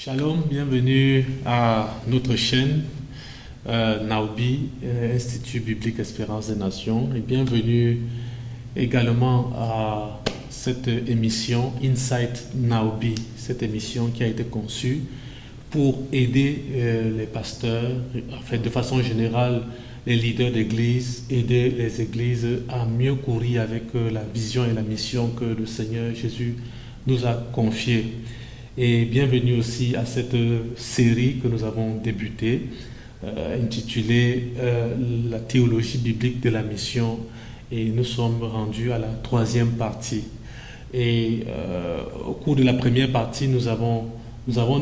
Shalom, bienvenue à notre chaîne Naobi, Institut Biblique Espérance des Nations, et bienvenue également à cette émission Insight Naobi, cette émission qui a été conçue pour aider les pasteurs, en fait de façon générale les leaders d'église, aider les églises à mieux courir avec la vision et la mission que le Seigneur Jésus nous a confiée. Et bienvenue aussi à cette série que nous avons débutée, intitulée La théologie biblique de la mission. Et nous sommes rendus à la troisième partie. Et au cours de la première partie, nous avons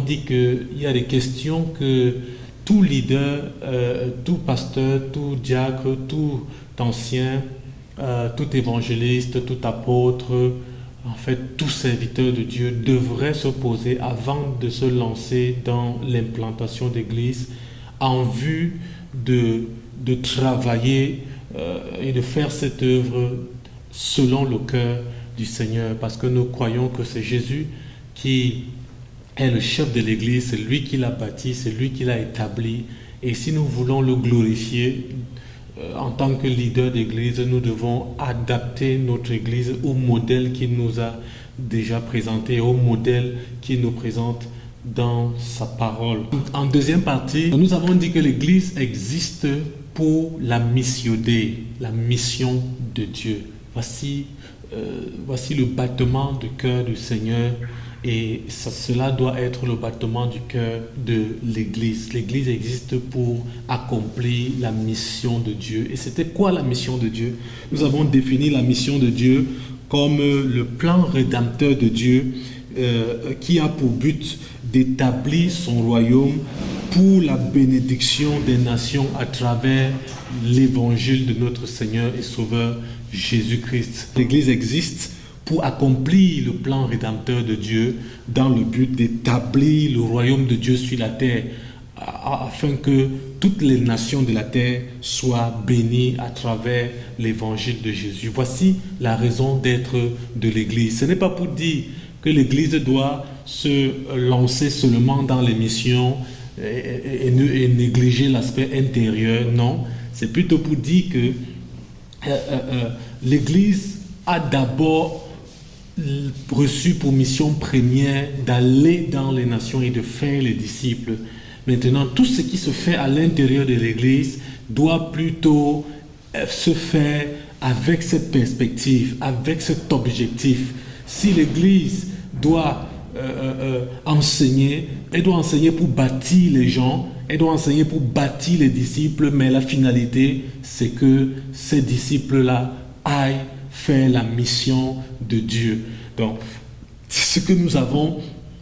dit qu'il y a des questions que tout leader, tout pasteur, tout diacre, tout ancien, tout évangéliste, tout apôtre, en fait, tout serviteur de Dieu devrait se poser avant de se lancer dans l'implantation d'église en vue de travailler et de faire cette œuvre selon le cœur du Seigneur, parce que nous croyons que c'est Jésus qui est le chef de l'église, c'est lui qui l'a bâti, c'est lui qui l'a établi, et si nous voulons le glorifier, en tant que leader d'église, nous devons adapter notre église au modèle qu'il nous a déjà présenté, au modèle qu'il nous présente dans sa parole. En deuxième partie, nous avons dit que l'église existe pour la mission Dei, la mission de Dieu. Voici le battement du cœur du Seigneur. Et cela doit être le battement du cœur de l'Église. L'Église existe pour accomplir la mission de Dieu. Et c'était quoi la mission de Dieu? Nous avons défini la mission de Dieu comme le plan rédempteur de Dieu qui a pour but d'établir son royaume pour la bénédiction des nations à travers l'évangile de notre Seigneur et Sauveur Jésus-Christ. L'Église existe pour accomplir le plan rédempteur de Dieu dans le but d'établir le royaume de Dieu sur la terre afin que toutes les nations de la terre soient bénies à travers l'évangile de Jésus. Voici la raison d'être de l'Église. Ce n'est pas pour dire que l'Église doit se lancer seulement dans les missions et négliger l'aspect intérieur. Non, c'est plutôt pour dire que l'Église a d'abord reçu pour mission première d'aller dans les nations et de faire les disciples. Maintenant, tout ce qui se fait à l'intérieur de l'Église doit plutôt se faire avec cette perspective, avec cet objectif. Si l'Église doit enseigner, elle doit enseigner pour bâtir les gens, elle doit enseigner pour bâtir les disciples, mais la finalité, c'est que ces disciples-là aillent faire la mission de Dieu. Donc, c'est ce que nous avons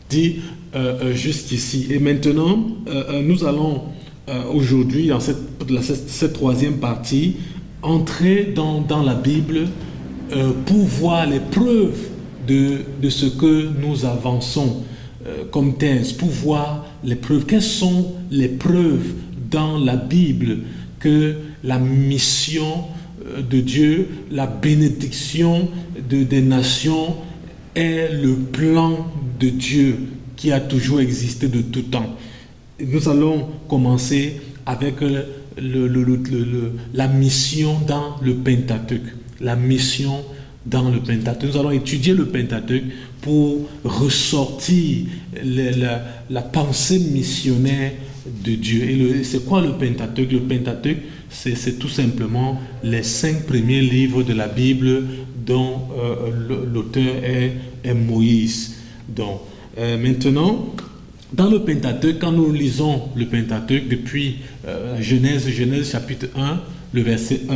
dit jusqu'ici. Et maintenant, nous allons aujourd'hui, dans cette troisième partie, entrer dans la Bible pour voir les preuves de ce que nous avançons comme thèse, pour voir les preuves. Quelles sont les preuves dans la Bible que la mission de Dieu, la bénédiction des nations est le plan de Dieu qui a toujours existé de tout temps. Nous allons commencer avec la mission dans le Pentateuque. La mission dans le Pentateuque. Nous allons étudier le Pentateuque pour ressortir la pensée missionnaire de Dieu. Et c'est quoi le Pentateuque? Le Pentateuque, c'est tout simplement les 5 premiers livres de la Bible dont l'auteur est Moïse. Donc, maintenant, dans le Pentateuque, quand nous lisons le Pentateuque depuis Genèse chapitre 1, le verset 1,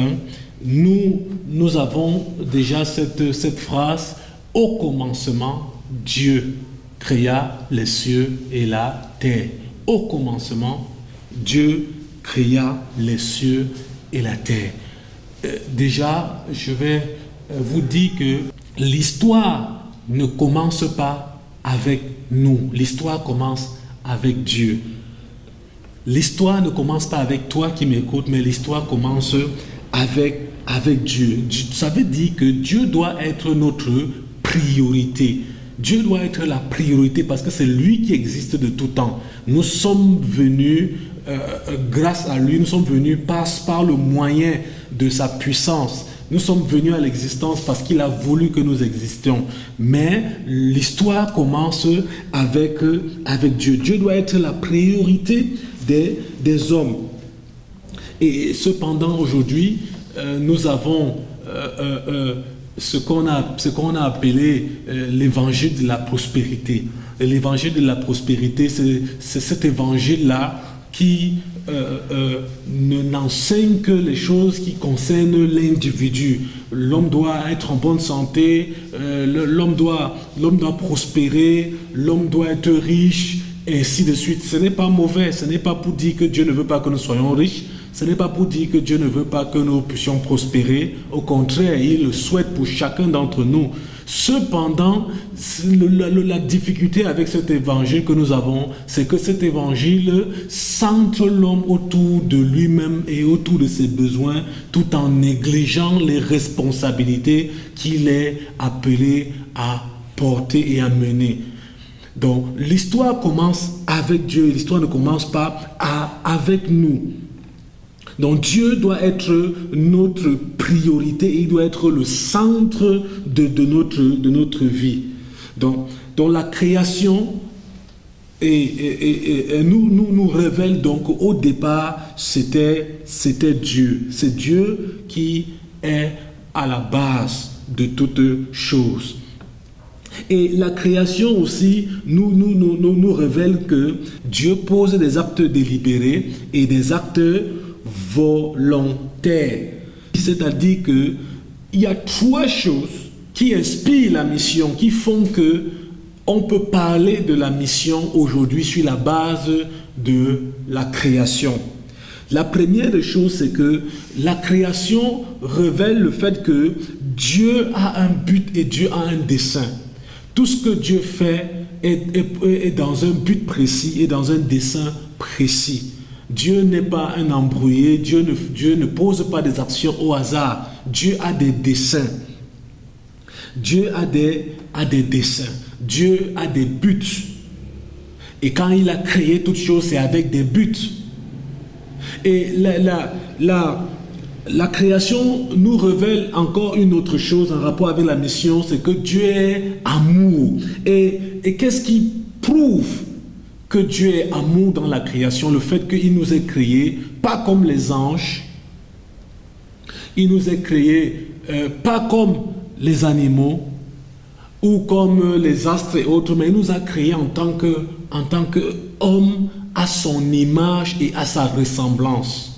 nous avons déjà cette phrase: au commencement, Dieu créa les cieux et la terre. Au commencement, Dieu créa les cieux et la terre. Déjà, je vais vous dire que l'histoire ne commence pas avec nous. L'histoire commence avec Dieu. L'histoire ne commence pas avec toi qui m'écoutes, mais l'histoire commence avec Dieu. Ça veut dire que Dieu doit être notre priorité. Dieu doit être la priorité parce que c'est lui qui existe de tout temps. Nous sommes venus grâce à lui, nous sommes venus par le moyen de sa puissance. Nous sommes venus à l'existence parce qu'il a voulu que nous existions. Mais l'histoire commence avec Dieu. Dieu doit être la priorité des hommes. Et cependant, aujourd'hui, nous avons ce qu'on a appelé l'évangile de la prospérité. Et l'évangile de la prospérité, c'est cet évangile-là qui n'enseigne que les choses qui concernent l'individu. L'homme doit être en bonne santé, l'homme doit prospérer, l'homme doit être riche, et ainsi de suite. Ce n'est pas mauvais, ce n'est pas pour dire que Dieu ne veut pas que nous soyons riches, ce n'est pas pour dire que Dieu ne veut pas que nous puissions prospérer. Au contraire, il le souhaite pour chacun d'entre nous. Cependant, la difficulté avec cet évangile que nous avons, c'est que cet évangile centre l'homme autour de lui-même et autour de ses besoins, tout en négligeant les responsabilités qu'il est appelé à porter et à mener. Donc, l'histoire commence avec Dieu, l'histoire ne commence pas avec nous. Donc Dieu doit être notre priorité, il doit être le centre de notre vie. Donc la création nous révèle donc au départ c'était Dieu. C'est Dieu qui est à la base de toutes choses. Et la création aussi nous révèle que Dieu pose des actes délibérés et des actes volontaire. C'est-à-dire qu'il y a trois choses qui inspirent la mission, qui font que on peut parler de la mission aujourd'hui sur la base de la création. La première des choses, c'est que la création révèle le fait que Dieu a un but et Dieu a un dessein. Tout ce que Dieu fait est dans un but précis et dans un dessein précis. Dieu n'est pas un embrouillé, Dieu ne pose pas des actions au hasard. Dieu a des desseins. Dieu a des desseins. Dieu a des buts. Et quand il a créé toutes choses, c'est avec des buts. Et la création nous révèle encore une autre chose en rapport avec la mission, c'est que Dieu est amour. Et qu'est-ce qui prouve que Dieu est amour dans la création? Le fait qu'il nous ait créés, pas comme les anges, il nous a créés pas comme les animaux ou comme les astres et autres, mais il nous a créés en tant qu'homme à son image et à sa ressemblance.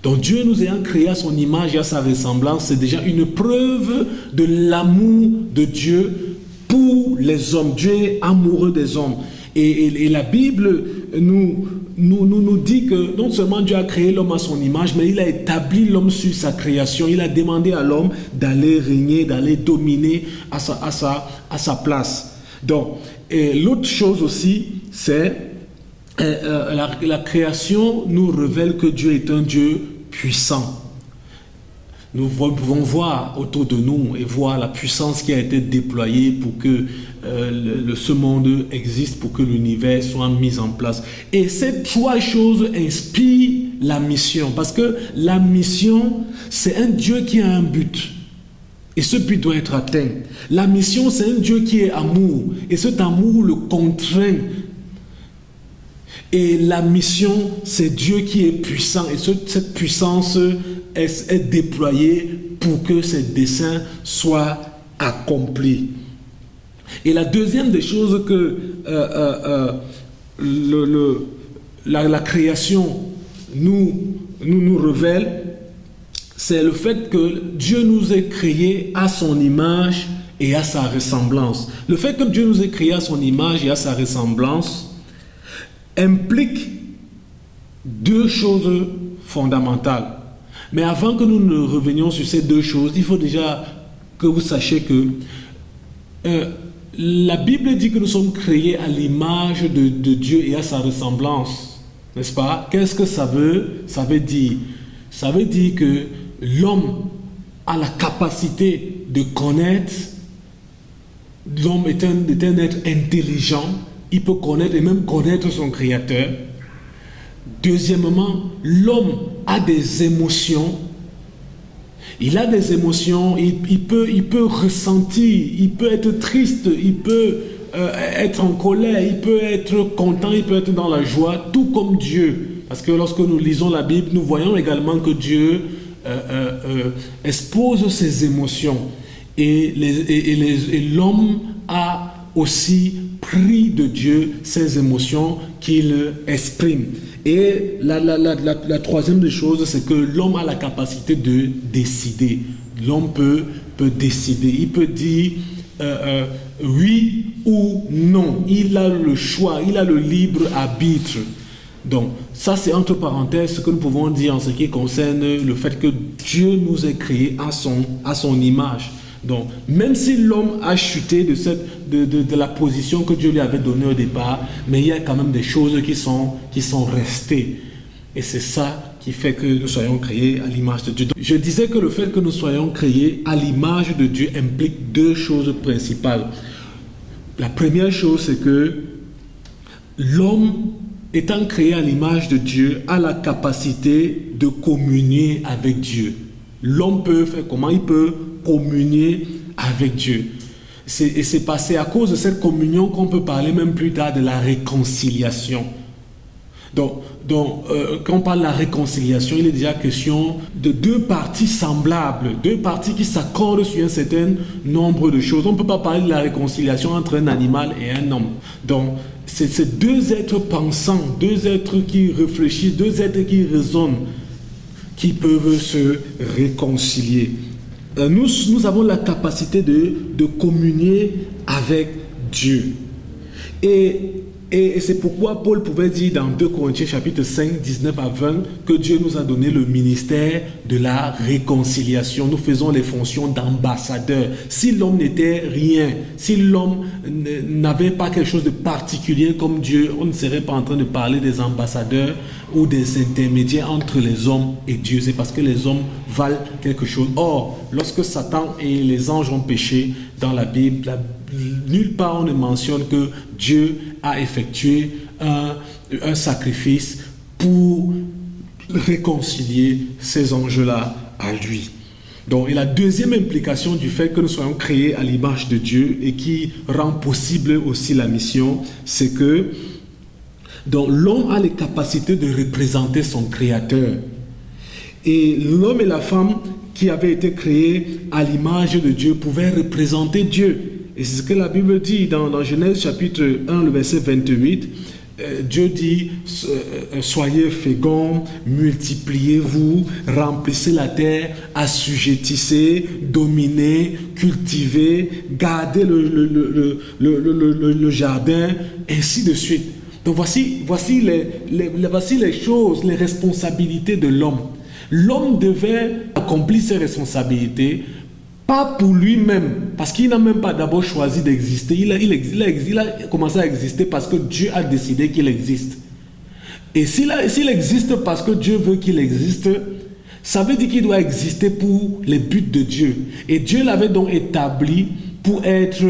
Donc Dieu nous ayant créés à son image et à sa ressemblance, c'est déjà une preuve de l'amour de Dieu pour les hommes. Dieu est amoureux des hommes. Et la Bible nous dit que non seulement Dieu a créé l'homme à son image, mais il a établi l'homme sur sa création. Il a demandé à l'homme d'aller régner, d'aller dominer à sa place. Donc, l'autre chose aussi, c'est la création nous révèle que Dieu est un Dieu puissant. Nous pouvons voir autour de nous et voir la puissance qui a été déployée pour que ce monde existe, pour que l'univers soit mis en place. Et ces trois choses inspirent la mission. Parce que la mission, c'est un Dieu qui a un but. Et ce but doit être atteint. La mission, c'est un Dieu qui est amour. Et cet amour le contraint. Et la mission, c'est Dieu qui est puissant. Et cette puissance est déployée pour que ses desseins soient accomplis. Et la deuxième des choses que la création nous révèle, c'est le fait que Dieu nous ait créés à son image et à sa ressemblance. Le fait que Dieu nous ait créés à son image et à sa ressemblance implique deux choses fondamentales. Mais avant que nous ne revenions sur ces deux choses, il faut déjà que vous sachiez que la Bible dit que nous sommes créés à l'image de Dieu et à sa ressemblance. N'est-ce pas? Qu'est-ce que ça veut dire? Ça veut dire que l'homme a la capacité de connaître L'homme est un être intelligent, il peut connaître et même connaître son Créateur. Deuxièmement, l'homme a des émotions. Il a des émotions, il peut ressentir, il peut être triste, il peut être en colère, il peut être content, il peut être dans la joie, tout comme Dieu. Parce que lorsque nous lisons la Bible, nous voyons également que Dieu expose ses émotions. Et l'homme a aussi pris de Dieu ces émotions qu'il exprime. Et la troisième des choses, c'est que l'homme a la capacité de décider. L'homme peut décider. Il peut dire oui ou non. Il a le choix, il a le libre arbitre. Donc, ça c'est entre parenthèses ce que nous pouvons dire en ce qui concerne le fait que Dieu nous a créés à son image. Donc, même si l'homme a chuté de la position que Dieu lui avait donnée au départ, mais il y a quand même des choses qui sont restées. Et c'est ça qui fait que nous soyons créés à l'image de Dieu. Donc, je disais que le fait que nous soyons créés à l'image de Dieu implique deux choses principales. La première chose, c'est que l'homme, étant créé à l'image de Dieu, a la capacité de communier avec Dieu. L'homme peut faire comment? Il peut communier avec Dieu. Et c'est passé à cause de cette communion qu'on peut parler même plus tard de la réconciliation. Donc quand on parle de la réconciliation, il est déjà question de deux parties semblables, deux parties qui s'accordent sur un certain nombre de choses. On ne peut pas parler de la réconciliation entre un animal et un homme. Donc, c'est deux êtres pensants, deux êtres qui réfléchissent, deux êtres qui raisonnent, qui peuvent se réconcilier. Nous avons la capacité de communier avec Dieu. Et c'est pourquoi Paul pouvait dire dans 2 Corinthiens chapitre 5, 19 à 20 que Dieu nous a donné le ministère de la réconciliation. Nous faisons les fonctions d'ambassadeurs. Si l'homme n'était rien, si l'homme n'avait pas quelque chose de particulier comme Dieu, on ne serait pas en train de parler des ambassadeurs ou des intermédiaires entre les hommes et Dieu. C'est parce que les hommes valent quelque chose. Or, lorsque Satan et les anges ont péché dans la Bible, nulle part on ne mentionne que Dieu a effectué un sacrifice pour réconcilier ces anges-là à lui. Donc, et la deuxième implication du fait que nous soyons créés à l'image de Dieu et qui rend possible aussi la mission, c'est que donc, l'homme a les capacités de représenter son Créateur. Et l'homme et la femme qui avaient été créés à l'image de Dieu pouvaient représenter Dieu. Et c'est ce que la Bible dit dans Genèse chapitre 1, le verset 28. Dieu dit, soyez féconds, multipliez-vous, remplissez la terre, assujettissez, dominez, cultivez, gardez le jardin, ainsi de suite. Donc voici les choses, les responsabilités de l'homme. L'homme devait accomplir ses responsabilités, pas pour lui-même, parce qu'il n'a même pas d'abord choisi d'exister. Il a commencé à exister parce que Dieu a décidé qu'il existe. Et s'il existe parce que Dieu veut qu'il existe, ça veut dire qu'il doit exister pour les buts de Dieu. Et Dieu l'avait donc établi pour être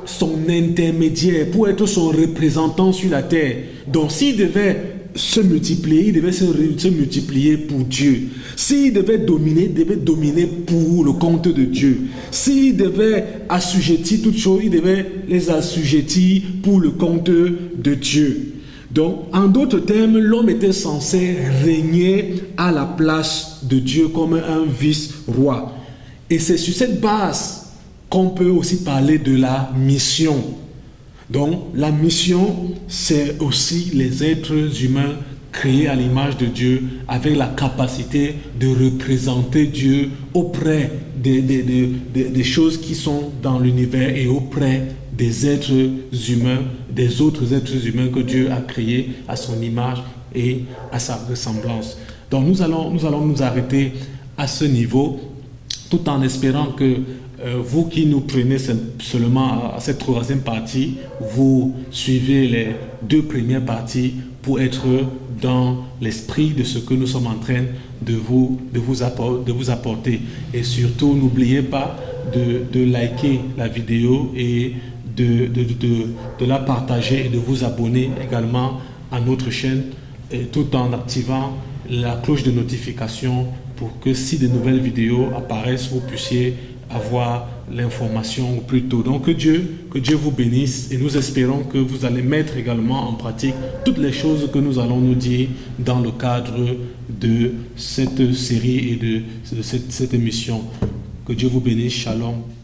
son intermédiaire, pour être son représentant sur la terre. Donc s'il devait se multiplier, il devait se multiplier pour Dieu. S'il devait dominer, il devait dominer pour le compte de Dieu. S'il devait assujettir toutes choses, il devait les assujettir pour le compte de Dieu. Donc, en d'autres termes, l'homme était censé régner à la place de Dieu comme un vice-roi. Et c'est sur cette base qu'on peut aussi parler de la mission. Donc, la mission, c'est aussi les êtres humains créés à l'image de Dieu avec la capacité de représenter Dieu auprès des choses qui sont dans l'univers et auprès des êtres humains, des autres êtres humains que Dieu a créés à son image et à sa ressemblance. Donc, nous allons nous arrêter à ce niveau tout en espérant que vous qui nous prenez seulement à cette troisième partie, vous suivez les deux premières parties pour être dans l'esprit de ce que nous sommes en train de vous apporter. Et surtout, n'oubliez pas de liker la vidéo et de la partager et de vous abonner également à notre chaîne, tout en activant la cloche de notification pour que si de nouvelles vidéos apparaissent, vous puissiez avoir l'information au plus tôt. Donc que Dieu vous bénisse, et nous espérons que vous allez mettre également en pratique toutes les choses que nous allons nous dire dans le cadre de cette série et de cette émission. Que Dieu vous bénisse. Shalom.